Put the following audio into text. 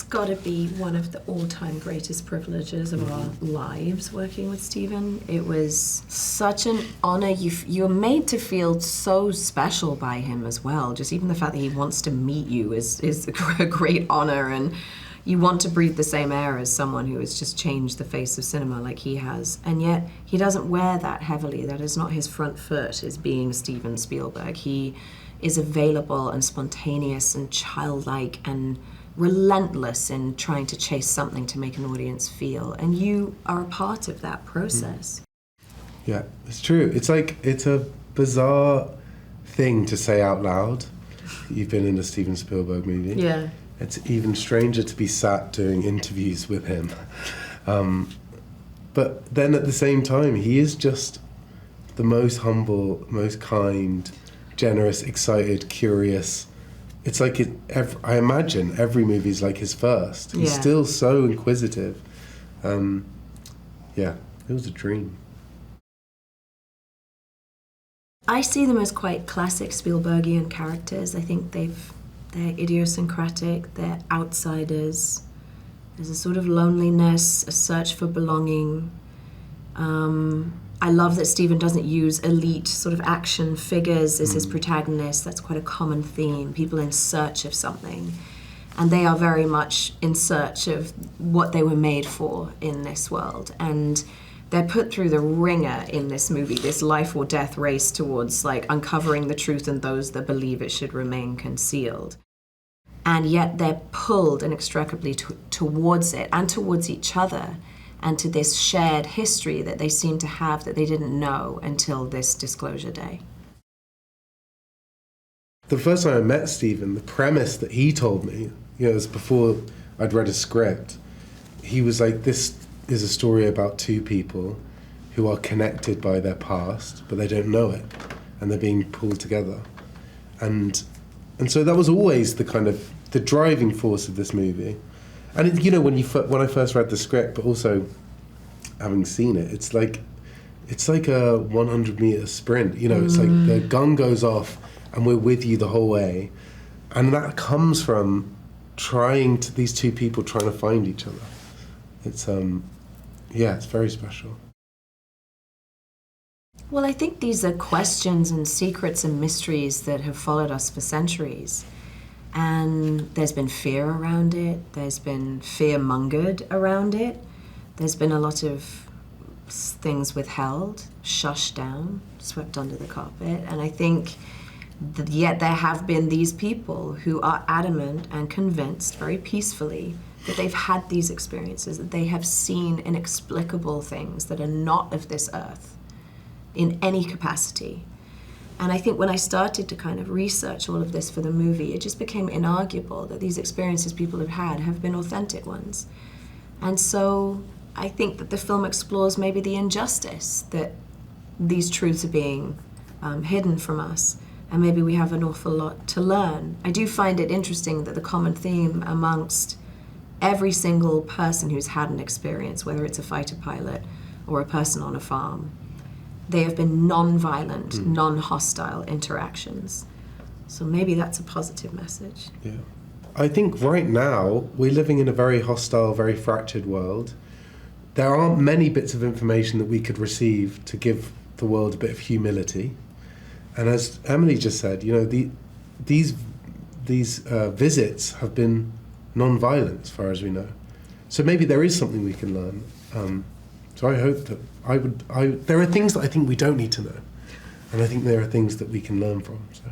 It's got to be one of the all-time greatest privileges of our lives working with Steven. It was such an honor. You're made to feel so special by him as well. Just even the fact that he wants to meet you is a great honor, and you want to breathe the same air as someone who has just changed the face of cinema like he has. And yet he doesn't wear that heavily. That is not his front foot, is being Steven Spielberg. He is available and spontaneous and childlike and relentless in trying to chase something to make an audience feel, and you are a part of that process. Yeah, it's true. It's a bizarre thing to say out loud. You've been in a Steven Spielberg movie. Yeah. It's even stranger to be sat doing interviews with him. But then at the same time, he is just the most humble, most kind, generous, excited, curious. It's like I imagine every movie is like his first. He's still so inquisitive. Yeah, it was a dream. I see them as quite classic Spielbergian characters. I think they're idiosyncratic, they're outsiders. There's a sort of loneliness, a search for belonging. I love that Steven doesn't use elite sort of action figures as his protagonists. That's quite a common theme, people in search of something. And they are very much in search of what they were made for in this world. And they're put through the ringer in this movie, this life or death race towards like uncovering the truth in those that believe it should remain concealed. And yet they're pulled inextricably towards it and towards each other, and to this shared history that they seem to have that they didn't know until this disclosure day. The first time I met Steven, the premise that he told me, it was before I'd read a script. He was like, this is a story about two people who are connected by their past, but they don't know it, and they're being pulled together. And so that was always the kind of the driving force of this movie. And when I first read the script, but also having seen it, it's like a 100-meter sprint. It's like the gun goes off and we're with you the whole way, and that comes from these two people trying to find each other. It's it's very special. Well, I think these are questions and secrets and mysteries that have followed us for centuries. And there's been fear around it, there's been fear-mongered around it, there's been a lot of things withheld, shushed down, swept under the carpet, and I think that yet there have been these people who are adamant and convinced very peacefully that they've had these experiences, that they have seen inexplicable things that are not of this earth in any capacity. And I think when I started to kind of research all of this for the movie, it just became inarguable that these experiences people have been authentic ones. And so I think that the film explores maybe the injustice that these truths are being hidden from us, and maybe we have an awful lot to learn. I do find it interesting that the common theme amongst every single person who's had an experience, whether it's a fighter pilot or a person on a farm, they have been non-violent, non-hostile interactions. So maybe that's a positive message. Yeah. I think right now we're living in a very hostile, very fractured world. There aren't many bits of information that we could receive to give the world a bit of humility. And as Emily just said, these visits have been non-violent as far as we know. So maybe there is something we can learn. So I hope that there are things that I think we don't need to know, and I think there are things that we can learn from. So.